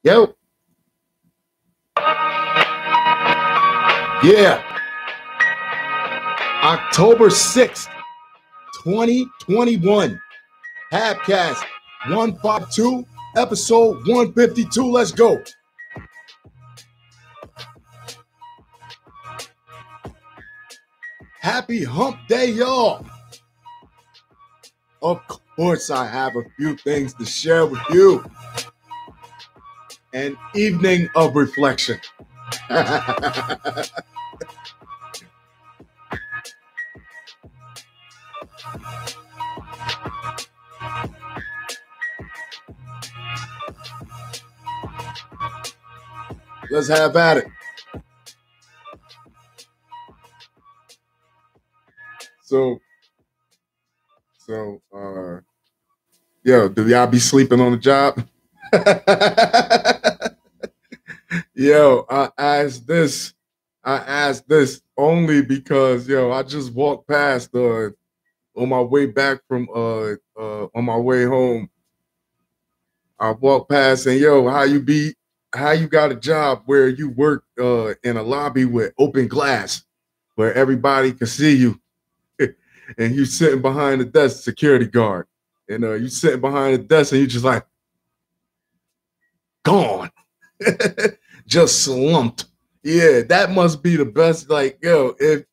Yo. Yeah. October 6th, 2021. Halfcast 152, episode 152. Let's go. Happy hump day, y'all. Of course, I have a few things to share with you. An evening of reflection. Let's have at it. Yo, do y'all be sleeping on the job? Yo, I asked this only because I just walked past on my way back from on my way home. I walked past and how you got a job where you work in a lobby with open glass where everybody can see you and you sitting behind the desk, security guard, and you sitting behind the desk and you just like gone. Just slumped. Yeah, that must be the best. Like, if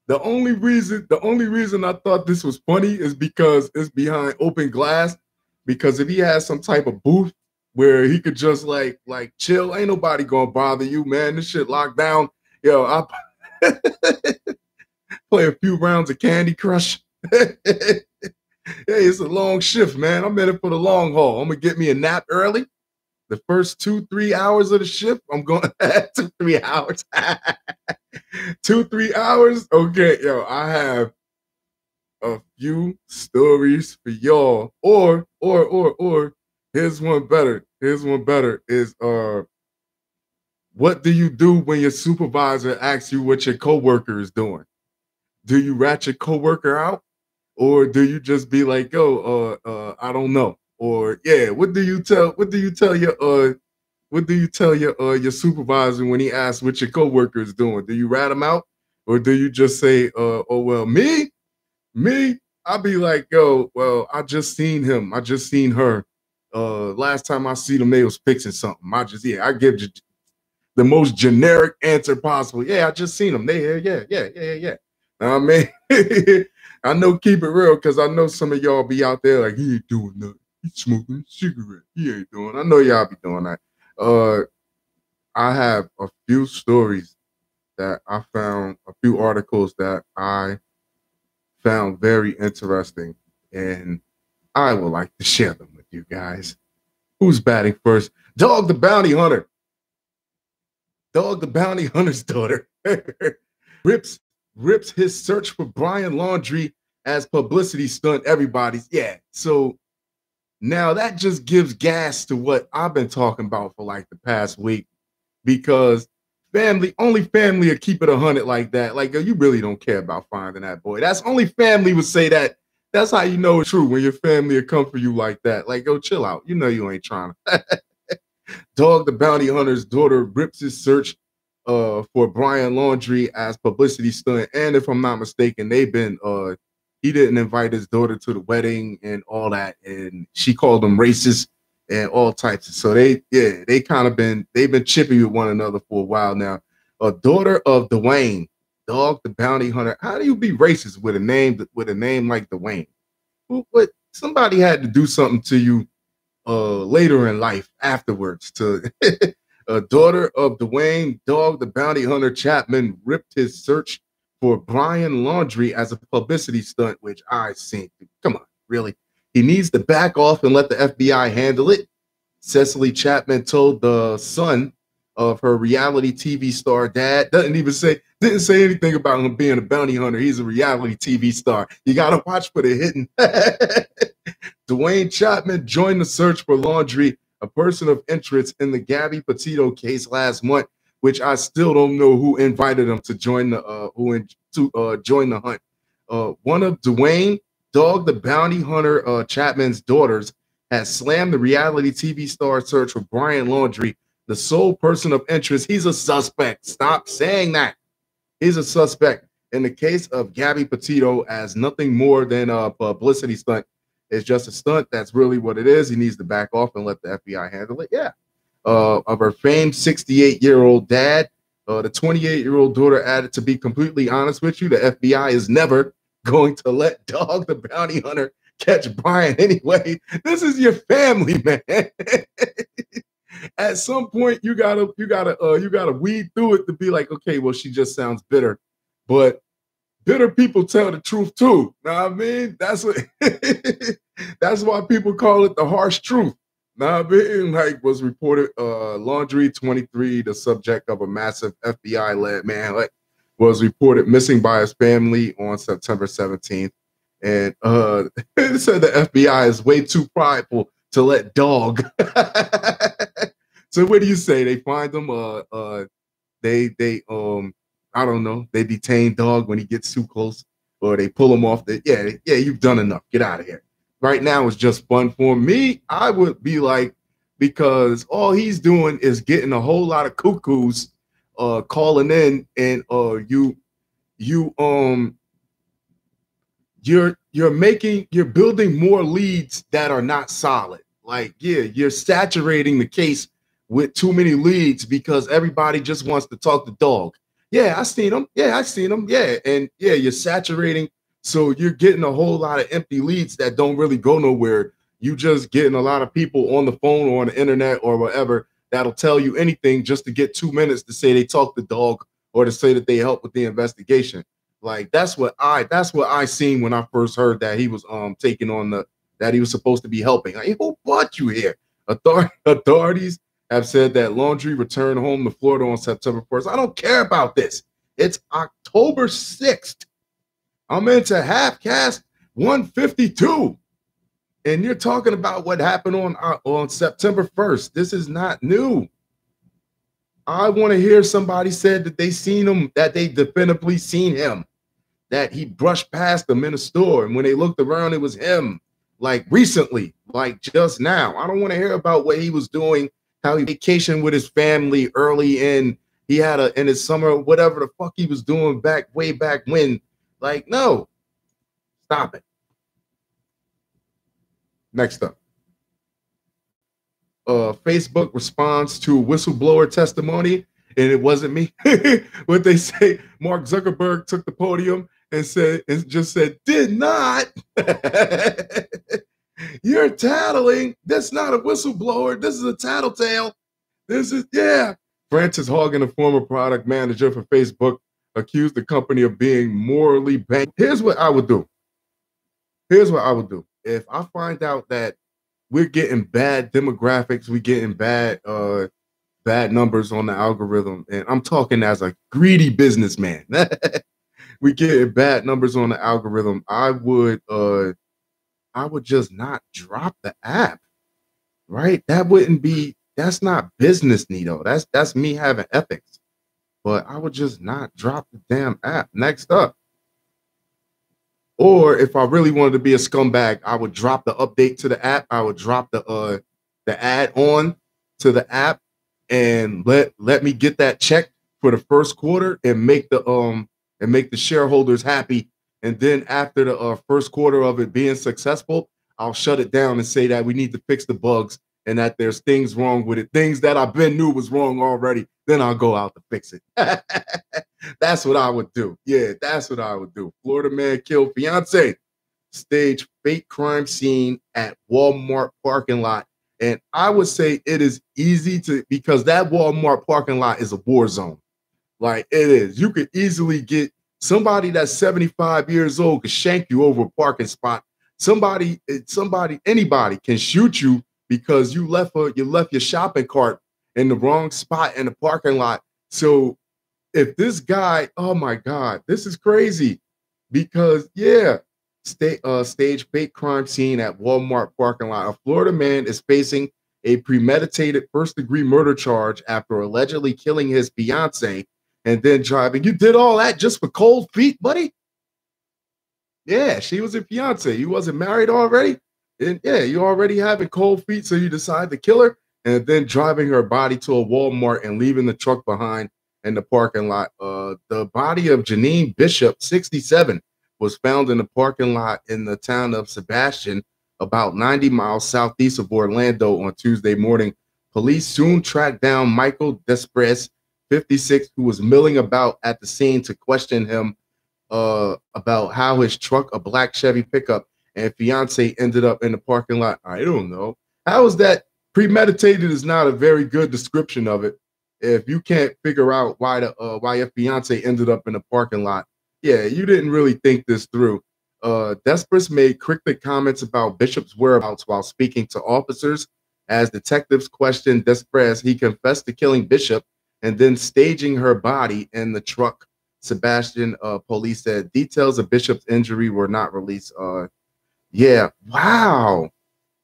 the only reason I thought this was funny is because it's behind open glass. Because if he has some type of booth where he could just like chill, ain't nobody gonna bother you, man. This shit locked down. I play a few rounds of Candy Crush. Hey, it's a long shift, man. I'm in it for the long haul. I'm gonna get me a nap early. The first 2-3 hours of the shift, I'm going 2-3 hours. 2-3 hours. Okay, I have a few stories for y'all. Or here's one better. Is what do you do when your supervisor asks you what your coworker is doing? Do you rat your coworker out? Or do you just be like, I don't know? Or what do you tell your supervisor when he asks what your coworker is doing? Do you rat him out, or do you just say, oh well, me? I'll be like, I just seen him. I just seen her. Last time I see them, they was fixing something. I give you the most generic answer possible. Yeah, I just seen them. Yeah. I mean, I know, keep it real, because I know some of y'all be out there like, he ain't doing nothing. He's smoking a cigarette. He ain't doing. I know y'all be doing that. I have a few stories that I found, a few articles that I found very interesting, and I would like to share them with you guys. Who's batting first? Dog the Bounty Hunter. Dog the Bounty Hunter's daughter rips his search for Brian Laundrie as publicity stunt. Everybody's so now that just gives gas to what I've been talking about for like the past week, because only family will keep it 100 like that. Like, you really don't care about finding that boy. That's only family would say that. That's how you know it's true, when your family will come for you like that. Like, go chill out. You know you ain't trying to. Dog the Bounty Hunter's daughter rips his search for Brian Laundrie as publicity stunt. And if I'm not mistaken, he didn't invite his daughter to the wedding and all that, and she called him racist and all types. So they've been chippy with one another for a while now. A daughter of Dwayne, Dog the Bounty Hunter. How do you be racist with a name like Dwayne? What somebody had to do something to you later in life afterwards to a daughter of Dwayne, Dog the Bounty Hunter Chapman ripped his search for Brian Laundrie as a publicity stunt, which I think, come on, really? He needs to back off and let the FBI handle it. Cecily Chapman told the son of her reality TV star dad. Didn't say anything about him being a bounty hunter. He's a reality TV star. You gotta watch for the hidden. Dwayne Chapman joined the search for Laundrie, a person of interest in the Gabby Petito case last month, which I still don't know who invited him to join the join the hunt. One of Dwayne, Dog the Bounty Hunter Chapman's daughters, has slammed the reality TV star search for Brian Laundrie The sole person of interest, he's a suspect. Stop saying that. He's a suspect. In the case of Gabby Petito, as nothing more than a publicity stunt. It's just a stunt. That's really what it is. He needs to back off and let the FBI handle it. Yeah. Of her famed 68-year-old dad, the 28-year-old daughter added, to be completely honest with you, the FBI is never going to let Dog the Bounty Hunter catch Brian anyway. This is your family, man. At some point, you gotta weed through it to be like, okay, well, she just sounds bitter, but bitter people tell the truth too. Know what I mean? That's what. That's why people call it the harsh truth. Know what I mean? Like was reported, Laundry 23, the subject of a massive FBI-led manhunt, was reported missing by his family on September 17th, and it said the FBI is way too prideful to let Dog. So what do you say? They find him. They I don't know. They detain Dog when he gets too close, or they pull him off. Yeah. You've done enough. Get out of here. Right now, it's just fun for me. I would be like, because all he's doing is getting a whole lot of cuckoos calling in, and you're building more leads that are not solid. Like, yeah, you're saturating the case with too many leads because everybody just wants to talk to Dog. Yeah, I seen him. Yeah, I seen him. Yeah, and yeah, you're saturating. So you're getting a whole lot of empty leads that don't really go nowhere. You just getting a lot of people on the phone or on the internet or whatever that'll tell you anything just to get 2 minutes to say they talked to Dog or to say that they helped with the investigation. Like that's what I seen when I first heard that he was taking on that he was supposed to be helping. Like, who brought you here? Authorities have said that Laundry returned home to Florida on September 1st. I don't care about this. It's October 6th. I'm into Halfcast 152. And you're talking about what happened on September 1st. This is not new. I want to hear somebody said that they seen him, that they definitively seen him, that he brushed past them in a store. And when they looked around, it was him, like recently, like just now. I don't want to hear about what he was doing, how he vacationed with his family early in. He had in his summer, whatever the fuck he was doing way back when. Like, no, stop it. Next up. Facebook responds to whistleblower testimony, and it wasn't me. What they say, Mark Zuckerberg took the podium and just said, did not. You're tattling. That's not a whistleblower. This is a tattletale. Francis Hogan, a former product manager for Facebook, accused the company of being morally bad. Here's what I would do. If I find out that we're getting bad demographics, we're getting bad numbers on the algorithm, and I'm talking as a greedy businessman. We getting bad numbers on the algorithm. I would just not drop the app, right? That's not business, Nito. That's me having ethics. But I would just not drop the damn app. Next up. Or if I really wanted to be a scumbag, I would drop the update to the app. I would drop the add-on to the app and let me get that check for the first quarter and make the shareholders happy. And then after the first quarter of it being successful, I'll shut it down and say that we need to fix the bugs and that there's things wrong with it, things that I've been knew was wrong already. Then I'll go out to fix it. That's what I would do. Yeah, that's what I would do. Florida man killed fiancé, staged fake crime scene at Walmart parking lot. And I would say it is easy because that Walmart parking lot is a war zone. Like it is. You could easily get somebody that's 75 years old could shank you over a parking spot. Anybody can shoot you because you left your shopping cart in the wrong spot in the parking lot. So if this guy, oh my God, this is crazy because stage fake crime scene at Walmart parking lot. A Florida man is facing a premeditated first-degree murder charge after allegedly killing his fiancée and then driving. You did all that just for cold feet, buddy? Yeah, she was a fiancée. You wasn't married already? And yeah, you already having cold feet, so you decide to kill her? and then driving her body to a Walmart and leaving the truck behind in the parking lot. The body of Janine Bishop, 67, was found in the parking lot in the town of Sebastian, about 90 miles southeast of Orlando on Tuesday morning. Police soon tracked down Michael Desprez, 56, who was milling about at the scene to question him about how his truck, a black Chevy pickup, and fiance ended up in the parking lot. I don't know. How is that? Premeditated is not a very good description of it. If you can't figure out why your fiance ended up in the parking lot, yeah, you didn't really think this through. Desprez made cryptic comments about Bishop's whereabouts while speaking to officers. As detectives questioned Desprez, he confessed to killing Bishop and then staging her body in the truck. Sebastian police said details of Bishop's injury were not released. Yeah, wow.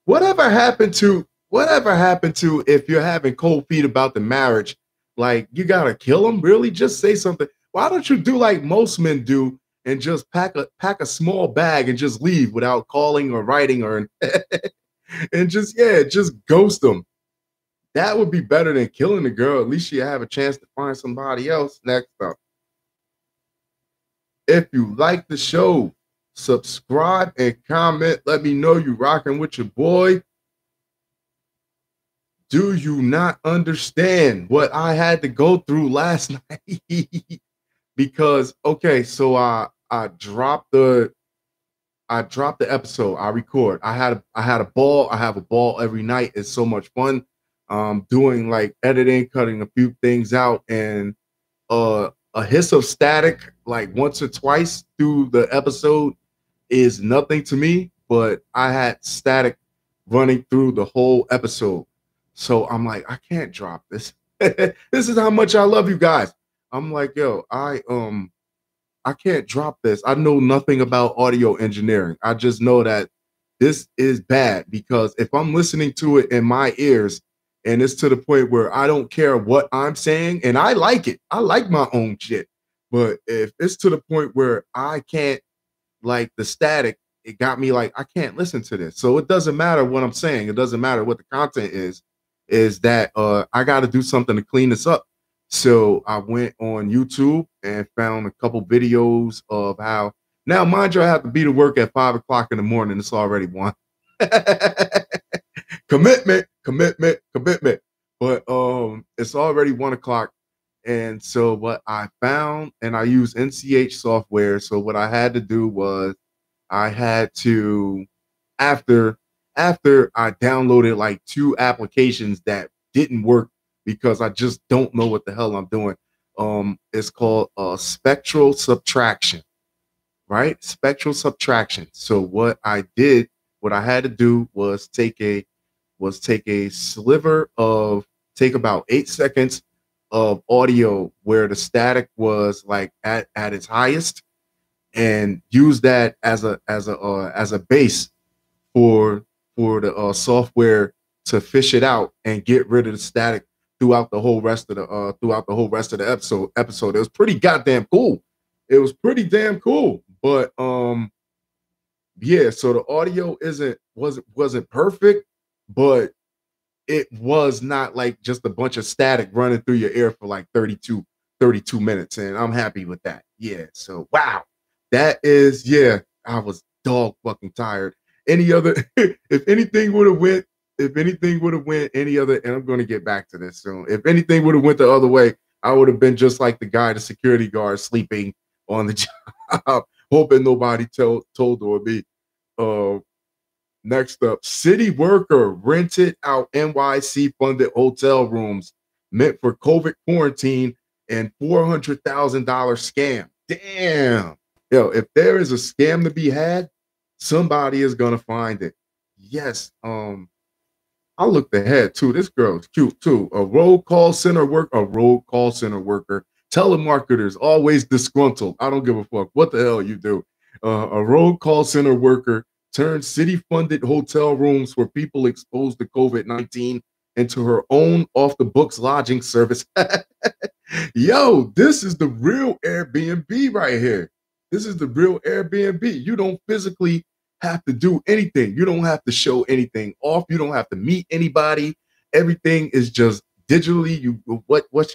Whatever happened to if you're having cold feet about the marriage? Like, you gotta kill him? Really? Just say something. Why don't you do like most men do and just pack a small bag and just leave without calling or writing or and just ghost them? That would be better than killing the girl. At least you have a chance to find somebody else. Next up. If you like the show, subscribe and comment. Let me know you rocking with your boy. Do you not understand what I had to go through last night? Because, okay, so I dropped the episode. I record. I had a ball. I have a ball every night. It's so much fun. Doing like editing, cutting a few things out, and a hiss of static like once or twice through the episode is nothing to me, but I had static running through the whole episode. So I'm like, I can't drop this. This is how much I love you guys. I'm like, yo, I can't drop this. I know nothing about audio engineering. I just know that this is bad, because if I'm listening to it in my ears and it's to the point where I don't care what I'm saying, and I like it, I like my own shit. But if it's to the point where I can't, like the static, it got me like, I can't listen to this. So it doesn't matter what I'm saying. It doesn't matter what the content is that I got to do something to clean this up. So I went on YouTube and found a couple videos of how, now mind you, I have to be to work at 5 o'clock in the morning. It's already 1. Commitment. But it's already 1 o'clock. And so what I found, and I use NCH software. So what I had to do was I had to, after I downloaded like 2 applications that didn't work because I just don't know what the hell I'm doing. It's called spectral subtraction, right? Spectral subtraction. So what I had to do was take a sliver of, take about 8 seconds of audio where the static was like at its highest, and use that as a base for the software to fish it out and get rid of the static throughout the whole rest of the episode. It was pretty goddamn cool. It was pretty damn cool. But yeah, so the audio wasn't perfect, but it was not like just a bunch of static running through your ear for like 32 minutes, and I'm happy with that. Yeah, so wow. That is, yeah, I was dog fucking tired. Any other, if anything would have went any other, and I'm going to get back to this soon. If anything would have went the other way, I would have been just like the guy, the security guard, sleeping on the job, hoping nobody told or me. Next up, city worker rented out NYC funded hotel rooms meant for COVID quarantine and $400,000 scam. Damn. Yo, if there is a scam to be had, somebody is gonna find it. Yes. I looked ahead too. This girl's cute too. A road call center worker. Telemarketers always disgruntled. I don't give a fuck what the hell you do. A road call center worker turned city-funded hotel rooms for people exposed to COVID-19 into her own off-the-books lodging service. Yo, this is the real Airbnb right here. This is the real Airbnb. You don't physically have to do anything. You don't have to show anything off. You don't have to meet anybody. Everything is just digitally.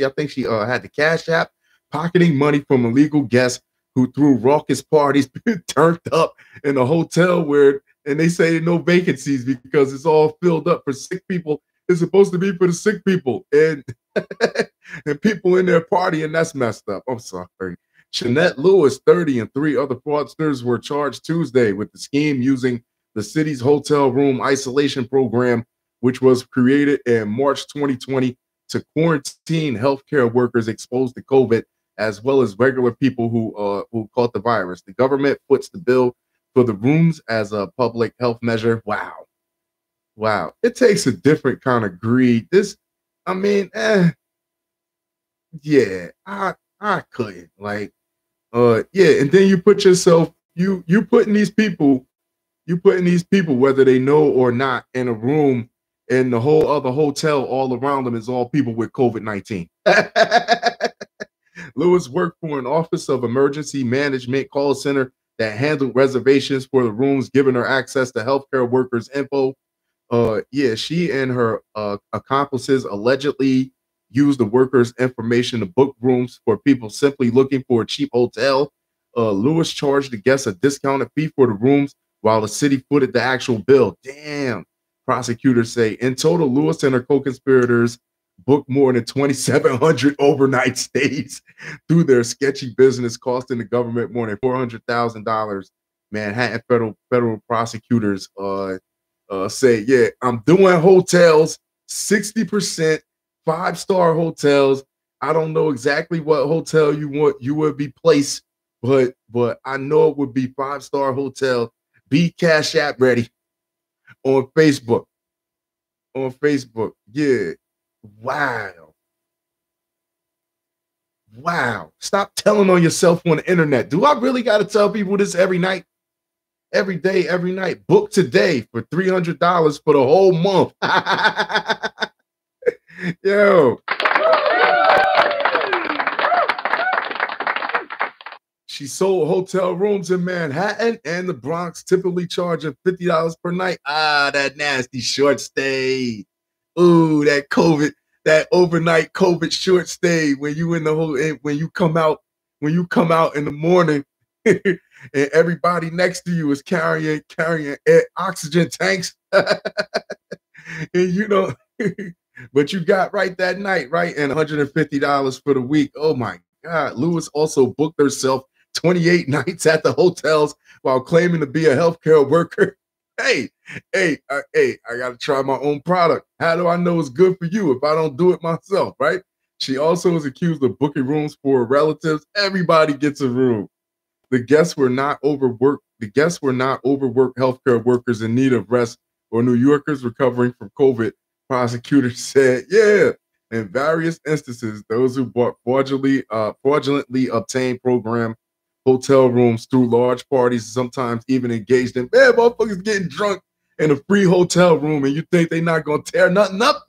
I think she had the Cash App, pocketing money from illegal guests who threw raucous parties, turned up in a hotel and they say no vacancies because it's all filled up for sick people. It's supposed to be for the sick people and and people in their party, and that's messed up. I'm sorry. Shanette Lewis, 30, and 3 other fraudsters were charged Tuesday with the scheme using the city's hotel room isolation program, which was created in March 2020 to quarantine healthcare workers exposed to COVID, as well as regular people who caught the virus. The government puts the bill for the rooms as a public health measure. Wow. It takes a different kind of greed. Yeah, I couldn't. Yeah, and then you put yourself, you putting these people, whether they know or not, in a room, and the whole other hotel all around them is all people with COVID-19. Lewis worked for an Office of Emergency Management call center that handled reservations for the rooms, giving her access to healthcare workers' info. Yeah, she and her accomplices allegedly used the workers' information to book rooms for people simply looking for a cheap hotel. Lewis charged the guests a discounted fee for the rooms while the city footed the actual bill. Damn, prosecutors say. In total, Lewis and her co-conspirators booked more than 2,700 overnight stays through their sketchy business, costing the government more than $400,000. Manhattan federal prosecutors say, yeah, I'm doing hotels 60%, 5-star hotels. I don't know exactly what hotel you would be placed, but I know it would be 5-star hotel. Be Cash App ready on Facebook. Yeah. Wow. Stop telling on yourself on the internet. Do I really got to tell people this every night? Every day, every night. Book today for $300 for the whole month. Yo. She sold hotel rooms in Manhattan and the Bronx, typically charging $50 per night. That nasty short stay. Ooh, that overnight COVID short stay when you come out in the morning and everybody next to you is carrying oxygen tanks. And but you got right that night, right? And $150 for the week. Oh my God. Lewis also booked herself 28 nights at the hotels while claiming to be a healthcare worker. Hey, I got to try my own product. How do I know it's good for you if I don't do it myself, right? She also was accused of booking rooms for relatives. Everybody gets a room. The guests were not overworked healthcare workers in need of rest or New Yorkers recovering from COVID. Prosecutors said, yeah. In various instances, those who bought fraudulently obtained program hotel rooms through large parties, sometimes even engaged in, motherfuckers getting drunk in a free hotel room, and you think they not gonna tear nothing up?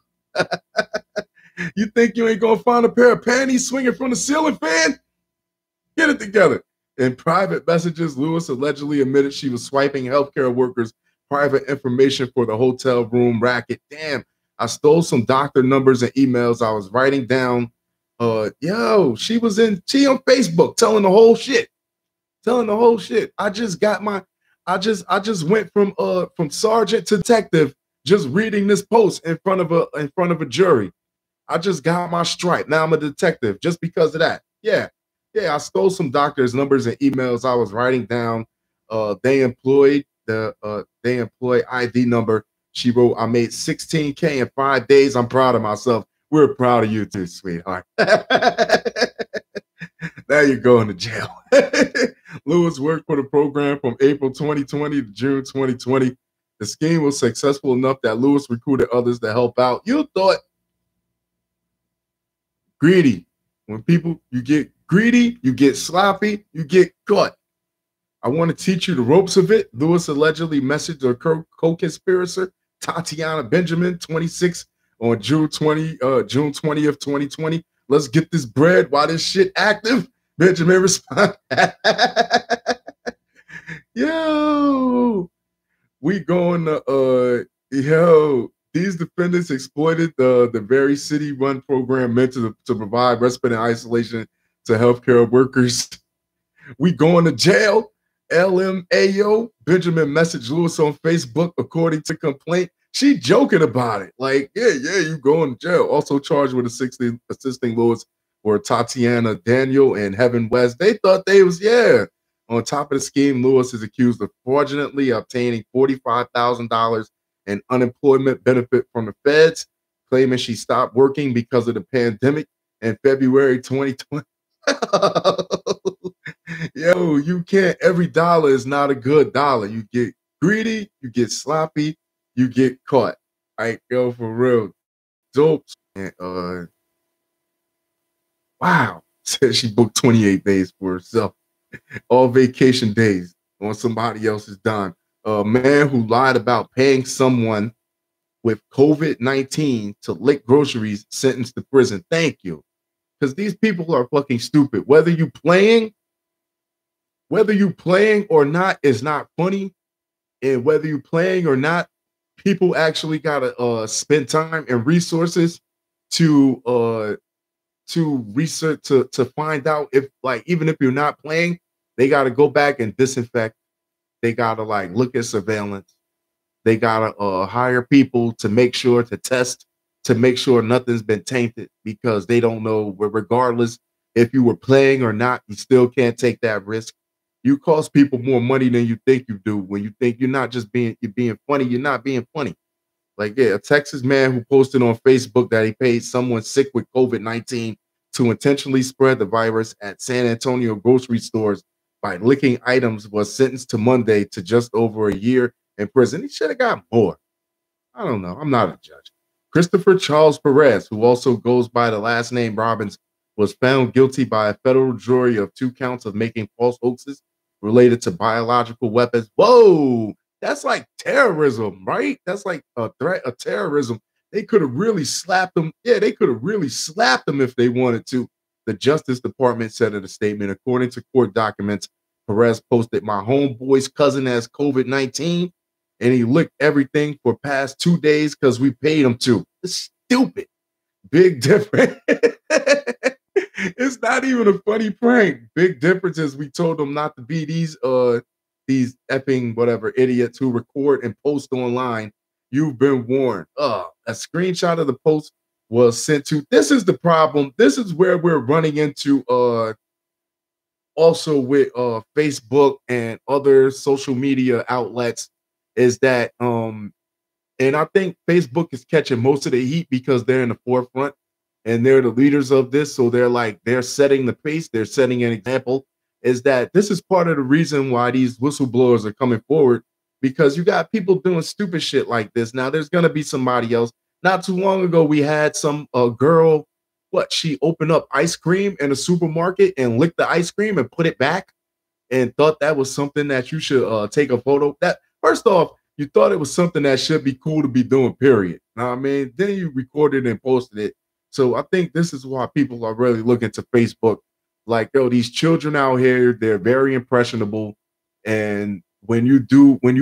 You think you ain't gonna find a pair of panties swinging from the ceiling fan? Get it together. In private messages, Lewis allegedly admitted she was swiping healthcare workers' private information for the hotel room racket. Damn, I stole some doctor numbers and emails I was writing down. She on Facebook telling the whole shit. I just went from sergeant to detective just reading this post in front of a jury. I just got my stripe. Now I'm a detective just because of that. Yeah, I stole some doctors' numbers and emails I was writing down. They employ ID number. She wrote, I made $16K in 5 days. I'm proud of myself. We're proud of you too, sweetheart. Now you're going to jail. Lewis worked for the program from April 2020 to June 2020. The scheme was successful enough that Lewis recruited others to help out. You thought greedy. When you get greedy, you get sloppy, you get caught. I want to teach you the ropes of it. Lewis allegedly messaged her co-conspirator, Tatiana Benjamin, 26, on June 20th, 2020. Let's get this bread while this shit active. Benjamin responded, yo, we going to, These defendants exploited the very city-run program meant to provide respite and isolation to healthcare workers. We going to jail. LMAO. Benjamin messaged Lewis on Facebook, according to complaint. She joking about it. Like, yeah, you going to jail. Also charged with assisting Lewis were Tatiana Daniel and Heaven West. They thought they was, On top of the scheme, Lewis is accused of fraudulently obtaining $45,000 in unemployment benefit from the feds, claiming she stopped working because of the pandemic in February 2020. Yo, you can't. Every dollar is not a good dollar. You get greedy, you get sloppy, you get caught. Right, yo, for real. Dope. And wow. Said she booked 28 days for herself. All vacation days on somebody else's dime. A man who lied about paying someone with COVID-19 to lick groceries sentenced to prison. Thank you. Because these people are fucking stupid. Whether you playing or not is not funny. And whether you playing or not, people actually gotta spend time and resources to research to find out if, like, even if you're not playing, they gotta go back and disinfect. They gotta like look at surveillance. They gotta hire people to make sure to test, to make sure nothing's been tainted, because they don't know, regardless if you were playing or not, you still can't take that risk. You cost people more money than you think you do when you think you're not just being funny. You're not being funny. Like, yeah, a Texas man who posted on Facebook that he paid someone sick with COVID-19 to intentionally spread the virus at San Antonio grocery stores by licking items was sentenced to Monday to just over a year in prison. He should have got more. I don't know. I'm not a judge. Christopher Charles Perez, who also goes by the last name Robbins, was found guilty by a federal jury of 2 counts of making false hoaxes related to biological weapons. Whoa, that's like terrorism, right? That's like a threat of terrorism. They could have really slapped them. Yeah, they could have really slapped them if they wanted to. The Justice Department said in a statement, according to court documents, Perez posted, "My homeboy's cousin has COVID-19 and he licked everything for past 2 days because we paid him to." It's stupid. Big difference. It's not even a funny prank. Big difference is we told them not to be these effing whatever idiots who record and post online. You've been warned. A screenshot of the post was sent to. This is the problem. This is where we're running into also with Facebook and other social media outlets, is that and I think Facebook is catching most of the heat because they're in the forefront and they're the leaders of this. So they're setting the pace, they're setting an example. Is that this is part of the reason why these whistleblowers are coming forward, because you got people doing stupid shit like this. Now there's gonna be somebody else. Not too long ago, we had some girl, she opened up ice cream in a supermarket and licked the ice cream and put it back and thought that was something that you should take a photo. That, first off, you thought it was something that should be cool to be doing, period. Know what I mean? Then you recorded and posted it. So I think this is why people are really looking to Facebook. Like, yo, these children out here, they're very impressionable. And when you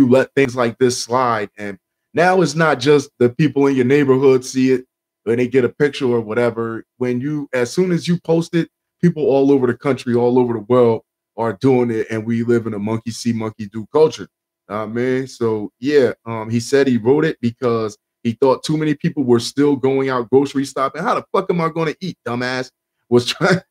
let things like this slide, and now it's not just the people in your neighborhood see it when they get a picture or whatever. As soon as you post it, people all over the country, all over the world are doing it. And we live in a monkey see, monkey do culture. Man. So yeah, he said he wrote it because he thought too many people were still going out grocery shopping. How the fuck am I going to eat, dumbass? Was trying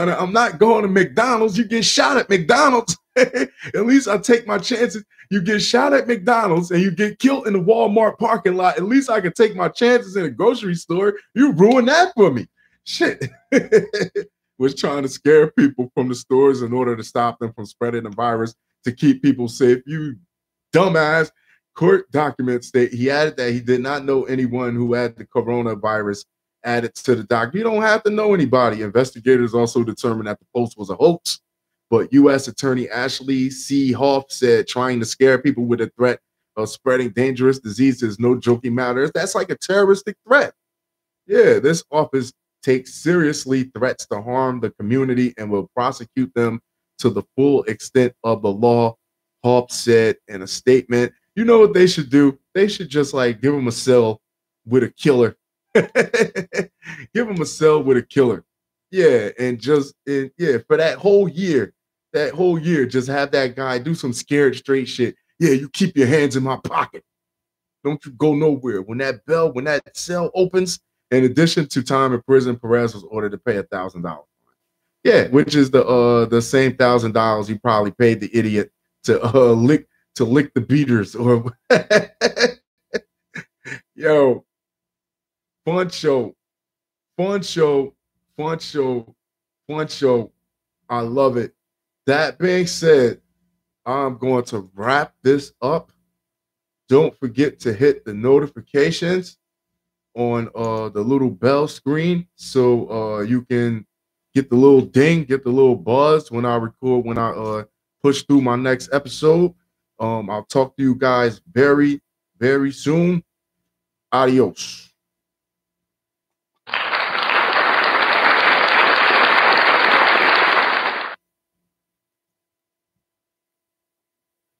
to, I'm not going to McDonald's. You get shot at McDonald's. At least I take my chances. You get shot at McDonald's and you get killed in the Walmart parking lot. At least I can take my chances in a grocery store. You ruined that for me. Shit. Was trying to scare people from the stores in order to stop them from spreading the virus, to keep people safe. You dumbass. Court documents state he added that he did not know anyone who had the coronavirus added to the doc. You don't have to know anybody. Investigators also determined that the post was a hoax, but U.S. Attorney Ashley C. Hoff said trying to scare people with a threat of spreading dangerous disease is no joking matter. That's like a terroristic threat. Yeah, this office takes seriously threats to harm the community and will prosecute them to the full extent of the law, Hoff said in a statement. You know what they should do? they should just like give him a cell with a killer. Give him a cell with a killer. Yeah, and just for that whole year, just have that guy do some scared straight shit. Yeah, you keep your hands in my pocket. Don't you go nowhere. When that cell opens, in addition to time in prison, Perez was ordered to pay $1,000. Yeah, which is the same $1,000 he probably paid the idiot to lick the beaters. Or yo, fun show, fun show, fun show, fun show. I love it. That being said, I'm going to wrap this up. Don't forget to hit the notifications on the little bell screen so you can get the little ding, get the little buzz when I record, when I push through my next episode. I'll talk to you guys very, very soon. Adios.